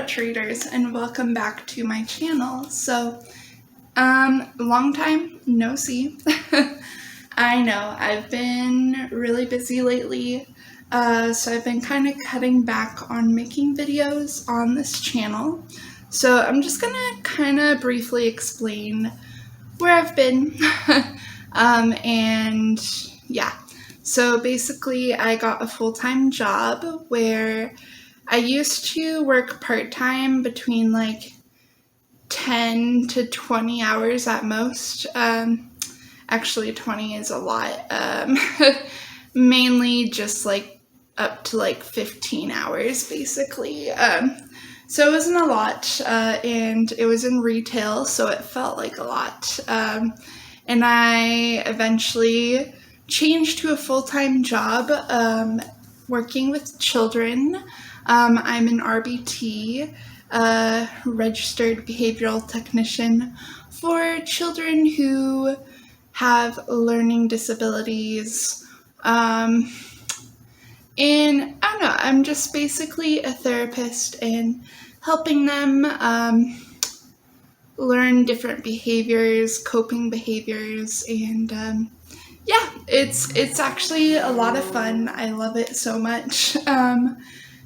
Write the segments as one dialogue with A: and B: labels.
A: Nora traders, and welcome back to my channel. So long time no see. I know I've been really busy lately, so I've been kind of cutting back on making videos on this channel. So I'm just gonna kind of briefly explain where I've been. And yeah, so basically I got a full-time job where I used to work part-time between like 10 to 20 hours at most. Actually 20 is a lot. Mainly just like up to like 15 hours basically. So it wasn't a lot, and it was in retail, so it felt like a lot. And I eventually changed to a full-time job working with children. I'm an RBT, registered behavioral technician, for children who have learning disabilities. And I don't know, I'm just basically a therapist and helping them learn different behaviors, coping behaviors, and yeah, it's actually a lot of fun. I love it so much.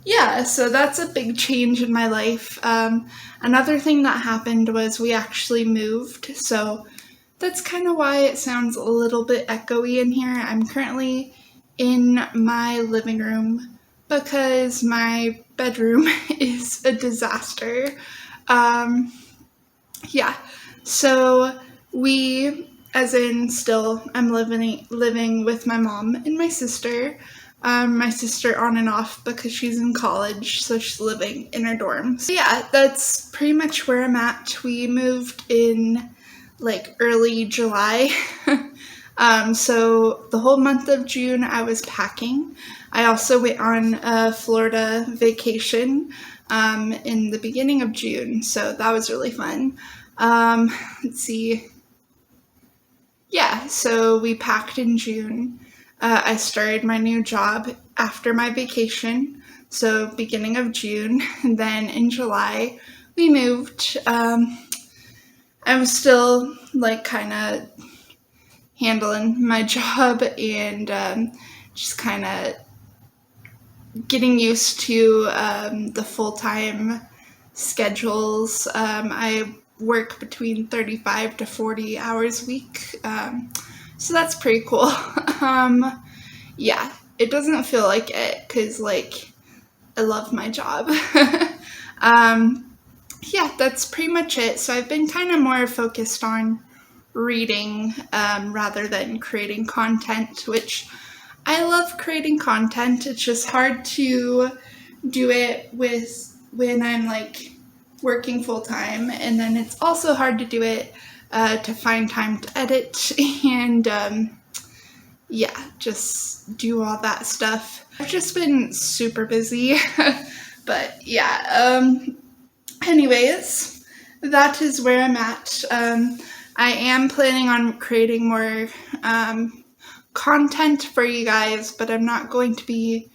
A: Yeah, so that's a big change in my life. Another thing that happened was we actually moved, so that's kind of why it sounds a little bit echoey in here. I'm currently in my living room because my bedroom is a disaster. Yeah, so we, as in still, I'm living with my mom and my sister. My sister on and off because she's in college, so she's living in her dorm. So yeah, that's pretty much where I'm at. We moved in like early July. So the whole month of June I was packing. I also went on a Florida vacation in the beginning of June, so that was really fun. Let's see. Yeah, so we packed in June. I started my new job after my vacation, so beginning of June, and then in July we moved. I was still like kind of handling my job and just kind of getting used to the full-time schedules. I work between 35 to 40 hours a week, so that's pretty cool. Yeah, it doesn't feel like it because like I love my job. Yeah, that's pretty much it. So I've been kind of more focused on reading rather than creating content, which I love creating content. It's just hard to do it when I'm like working full time, and then it's also hard to do it to find time to edit and yeah, just do all that stuff. I've just been super busy. But yeah, anyways, that is where I'm at. I am planning on creating more content for you guys, but I'm not going to be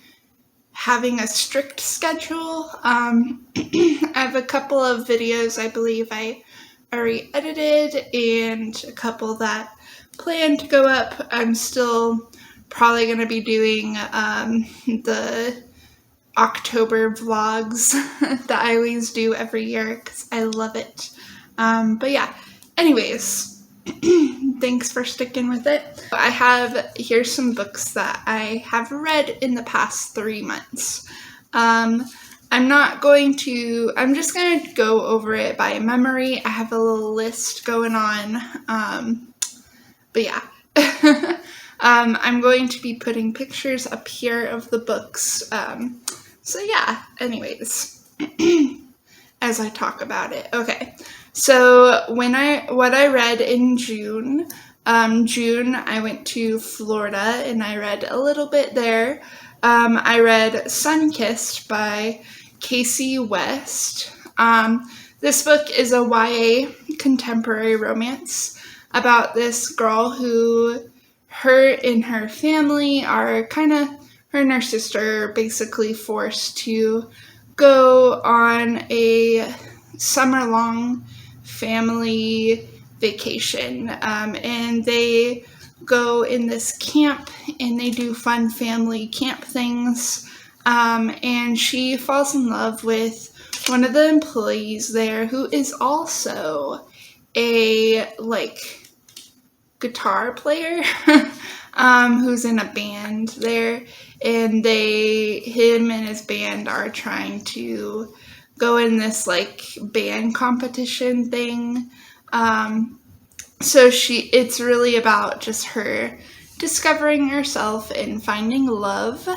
A: having a strict schedule. I have a couple of videos I believe I already edited and a couple that plan to go up. I'm still probably going to be doing the October vlogs that I always do every year because I love it. But yeah, anyways, thanks for sticking with it. I have, here's some books that I have read in the past 3 months. I'm just going to go over it by memory. I have a little list going on, but yeah. I'm going to be putting pictures up here of the books. So yeah, anyways, as I talk about it. Okay, so what I read in June, I went to Florida and I read a little bit there. I read Sunkissed by Casey West. This book is a YA contemporary romance about this girl who, her and her family are her and her sister are basically forced to go on a summer-long family vacation, and they go in this camp and they do fun family camp things, and she falls in love with one of the employees there who is also a guitar player who's in a band there, and him and his band are trying to go in this band competition thing. So it's really about just her discovering herself and finding love.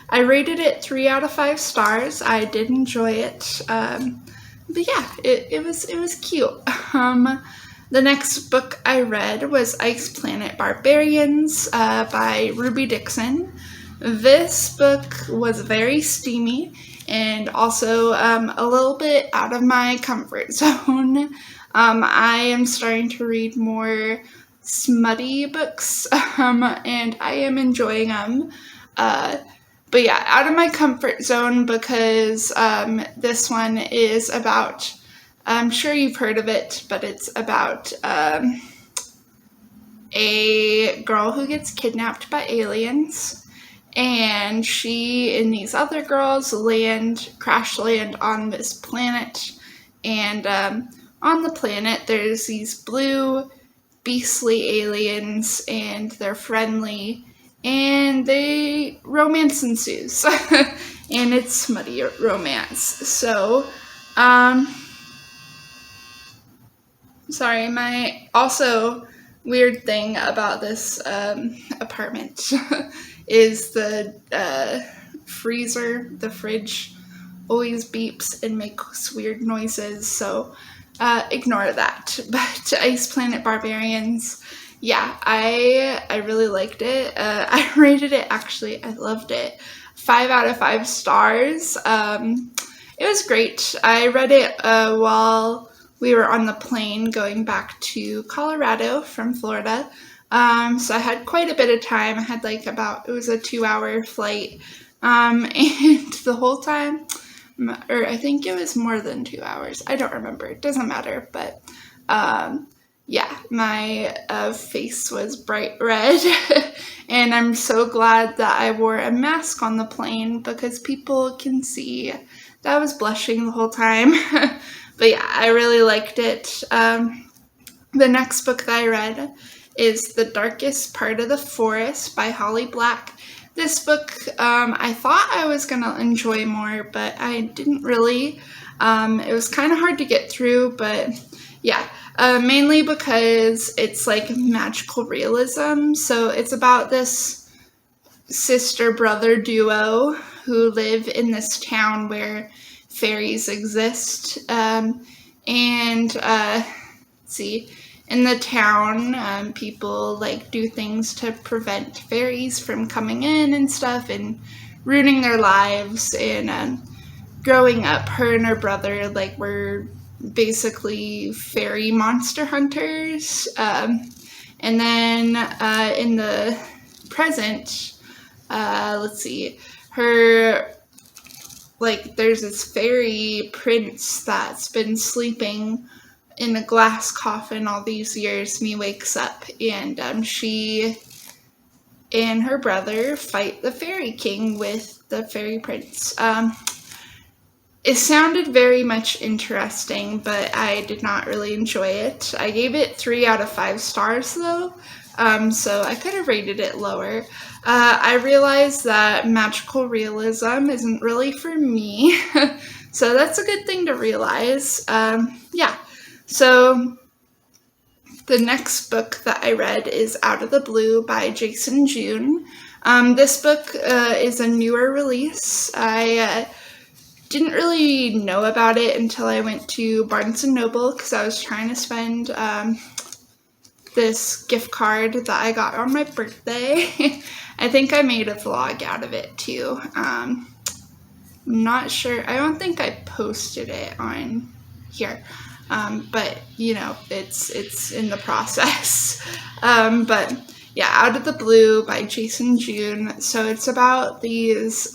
A: I rated it 3 out of 5 stars. I did enjoy it. But yeah, it was cute. The next book I read was Ice Planet Barbarians by Ruby Dixon. This book was very steamy and also a little bit out of my comfort zone. I am starting to read more smutty books, and I am enjoying them. But yeah, out of my comfort zone because this one is about, I'm sure you've heard of it, but it's about a girl who gets kidnapped by aliens, and she and these other girls crash land on this planet, and on the planet there's these blue beastly aliens, and they're friendly, and romance ensues. And it's smutty romance. So sorry, my also weird thing about this apartment is the freezer, the fridge always beeps and makes weird noises, so ignore that. But Ice Planet Barbarians, yeah, I really liked it. I rated it, actually, I loved it, 5 out of 5 stars. It was great. I read it while we were on the plane going back to Colorado from Florida. So I had quite a bit of time. I had it was a 2-hour flight. And the whole time, or I think it was more than 2 hours. I don't remember. It doesn't matter. But yeah, my face was bright red. And I'm so glad that I wore a mask on the plane because people can see that I was blushing the whole time. But yeah, I really liked it. The next book that I read is The Darkest Part of the Forest by Holly Black. This book, I thought I was going to enjoy more, but I didn't really. It was kind of hard to get through, but yeah, mainly because it's magical realism. So it's about this sister-brother duo who live in this town where fairies exist. See, in the town, people people do things to prevent fairies from coming in and stuff and ruining their lives. And growing up, her and her brother were basically fairy monster hunters. And then in the present, let's see, her there's this fairy prince that's been sleeping in a glass coffin all these years, and he wakes up, and she and her brother fight the fairy king with the fairy prince. It sounded very much interesting, but I did not really enjoy it. I gave it 3 out of 5 stars though, so I could have rated it lower. I realized that magical realism isn't really for me, so that's a good thing to realize. Yeah, so the next book that I read is Out of the Blue by Jason June. This book is a newer release. I didn't really know about it until I went to Barnes & Noble because I was trying to spend this gift card that I got on my birthday. I think I made a vlog out of it too. I'm not sure. I don't think I posted it on here. But you know, it's in the process. But yeah, Out of the Blue by Jason June. So it's about this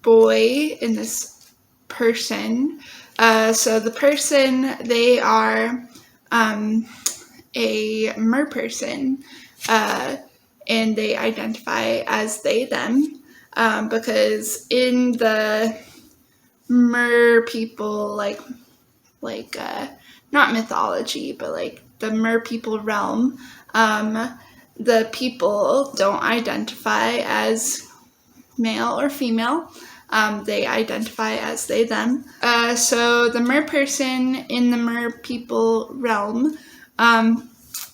A: boy and this person. So the person, they are a mer person, and they identify as they, them, because in the mer people, like not mythology, but like the mer people realm, the people don't identify as male or female. They identify as they, them. So the mer person in the mer people realm,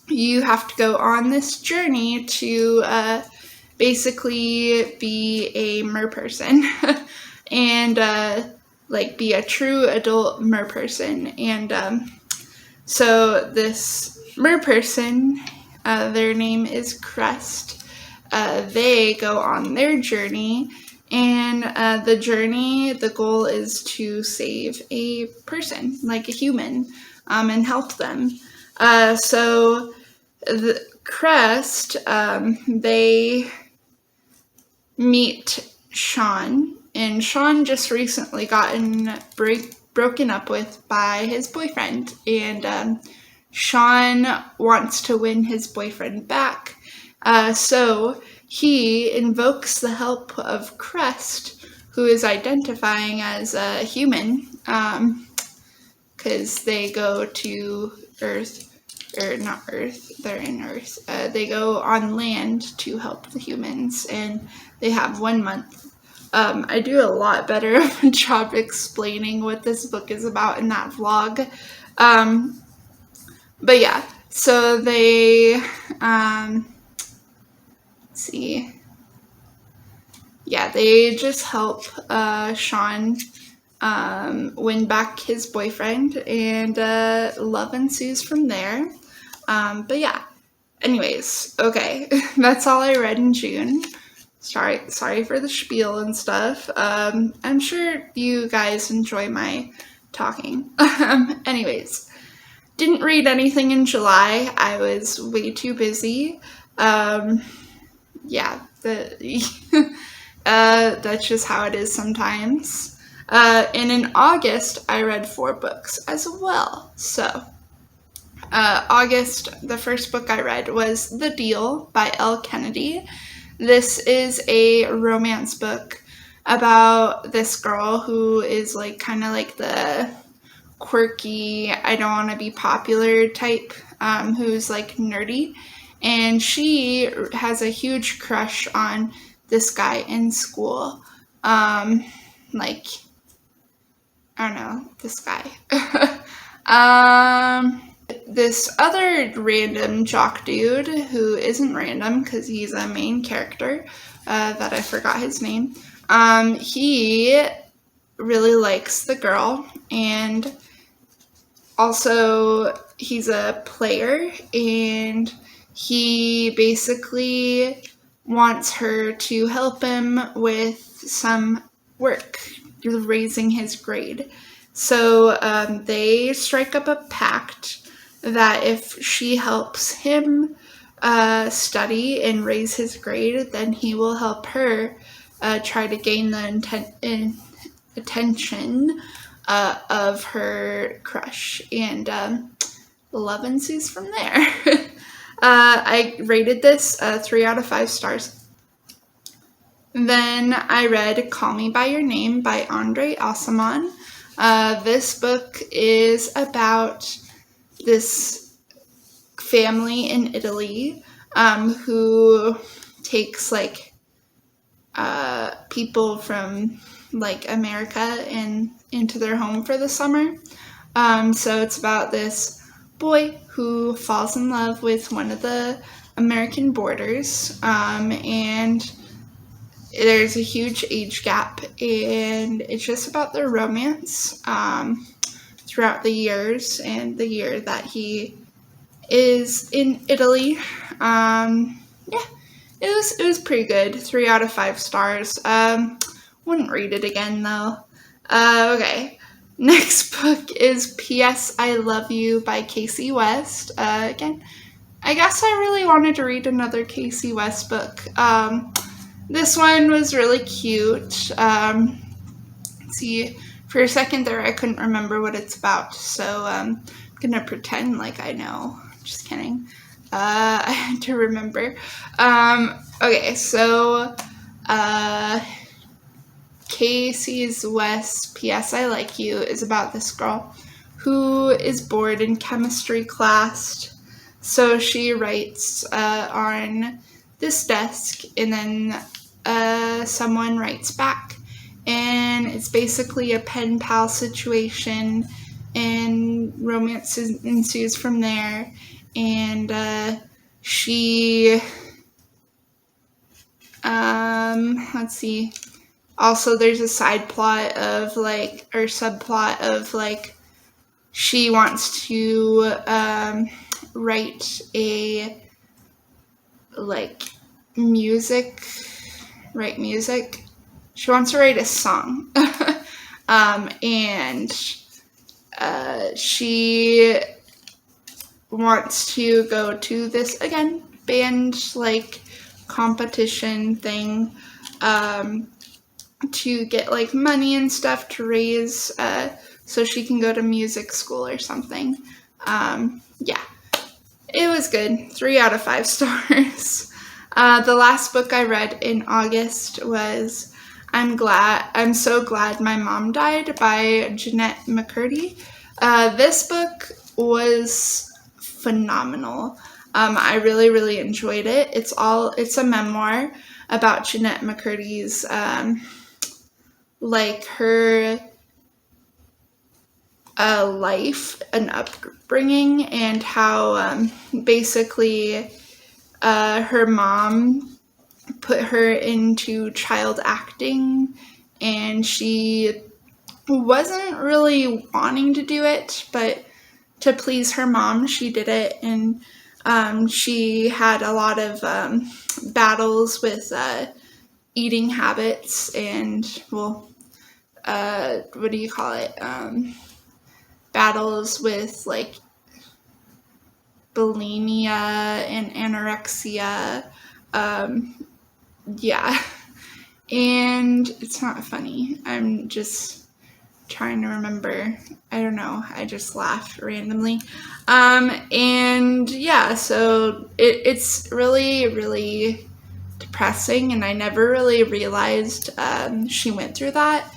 A: you have to go on this journey to basically be a mer person and like be a true adult mer person. And so this mer person, their name is Crest. They go on their journey, and the goal is to save a person, like a human, and help them. So the Crest, they meet Sean, and Sean just recently gotten broken up with by his boyfriend, and Sean wants to win his boyfriend back. So he invokes the help of Crest, who is identifying as a human, because they go to Earth, or not Earth, they're in Earth. They go on land to help the humans, and they have 1 month. I do a lot better of a job explaining what this book is about in that vlog. But yeah, so they, let's see. Yeah, they just help Sean win back his boyfriend, and love ensues from there. But yeah, anyways, okay, that's all I read in June. Sorry for the spiel and stuff. I'm sure you guys enjoy my talking. Anyways, didn't read anything in July. I was way too busy. Yeah, that's just how it is sometimes. And in August, I read 4 books as well. So, August, the first book I read was The Deal by Elle Kennedy. This is a romance book about this girl who is like kind of like the quirky, I don't want to be popular type, who's like nerdy, and she has a huge crush on this guy in school. Like, I don't know, this guy. This other random jock dude, who isn't random because he's a main character, that I forgot his name, he really likes the girl, and also he's a player, and he basically wants her to help him with some work, raising his grade. So they strike up a pact that if she helps him study and raise his grade, then he will help her try to gain the attention of her crush, and love ensues from there. I rated this 3 out of 5 stars. Then I read Call Me By Your Name by Andre Aciman. This book is about this family in Italy who takes like people from like America and into their home for the summer. So it's about this boy who falls in love with one of the American boarders, and there's a huge age gap, and it's just about their romance throughout the years and the year that he is in Italy. Yeah, it was pretty good. 3 out of 5 stars. Wouldn't read it again though. Okay. Next book is P.S. I Love You by Casey West. Again, I guess I really wanted to read another Casey West book. this one was really cute. Let's see, for a second there I couldn't remember what it's about, so I'm gonna pretend like I know. Just kidding. I had to remember. Okay, so Casey's West P.S. I Like You is about this girl who is bored in chemistry class. So she writes on this desk, and then someone writes back. And it's basically a pen pal situation, and romance ensues from there. And she, let's see. Also, there's a side plot of like, or subplot of like, she wants to write a like music. She wants to write a song, and she wants to go to this again band like competition thing. To get like money and stuff to raise so she can go to music school or something. Yeah, it was good. 3 out of 5 stars. The last book I read in August was I'm So Glad My Mom Died by Jeanette McCurdy. This book was phenomenal. I really enjoyed it. It's a memoir about Jeanette McCurdy's like her life and upbringing, and how basically her mom put her into child acting, and she wasn't really wanting to do it, but to please her mom she did it. And she had a lot of battles with eating habits and, well, what do you call it? Battles with like bulimia and anorexia. Yeah. And it's not funny. I'm just trying to remember. I don't know. I just laughed randomly. And yeah, so it's really depressing, and I never really realized she went through that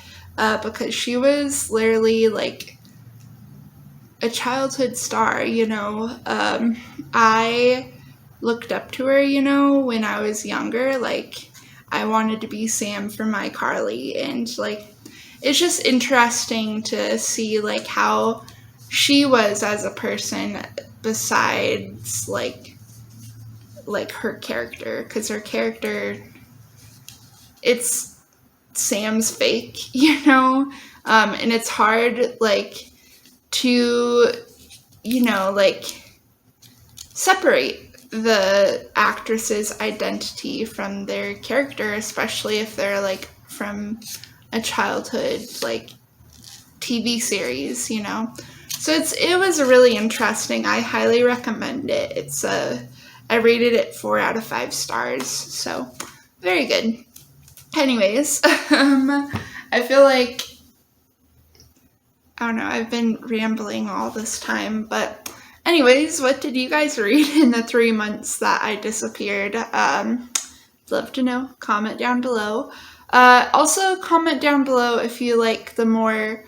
A: because she was literally like a childhood star, you know. I looked up to her, you know, when I was younger. Like, I wanted to be Sam from iCarly, and like, it's just interesting to see like how she was as a person besides like her character, because her character, it's Sam's fake, you know, and it's hard like to, you know, like separate the actress's identity from their character, especially if they're like from a childhood like TV series, you know. So it was really interesting. I highly recommend it. It's I rated it 4 out of 5 stars, so very good. Anyways, I feel like, I don't know, I've been rambling all this time, but anyways, what did you guys read in the 3 months that I disappeared? Love to know. Comment down below. Also, comment down below if you like the more,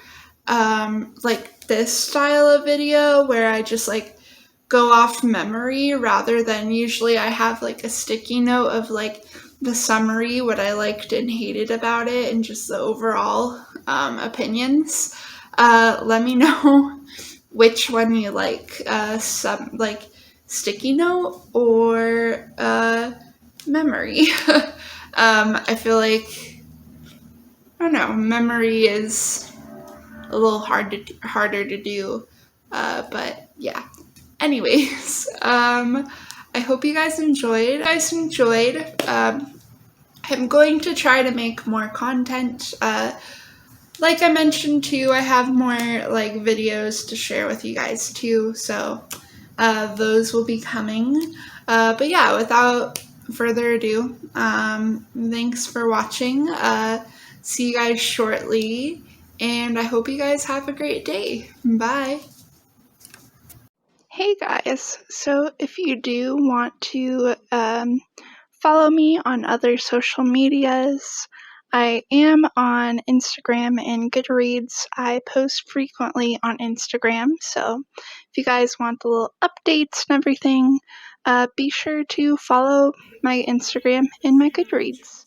A: like this style of video where I just like go off memory rather than usually I have like a sticky note of like the summary, what I liked and hated about it, and just the overall opinions. Let me know which one you like, some like sticky note or memory. I feel like, I don't know, memory is a little harder to do, but yeah. Anyways, I hope you guys enjoyed. I'm going to try to make more content. Like I mentioned too, I have more like videos to share with you guys too, so those will be coming. But yeah, without further ado, thanks for watching. See you guys shortly, and I hope you guys have a great day. Bye. Hey guys, so if you do want to follow me on other social medias, I am on Instagram and Goodreads. I post frequently on Instagram, so if you guys want the little updates and everything, be sure to follow my Instagram and my Goodreads.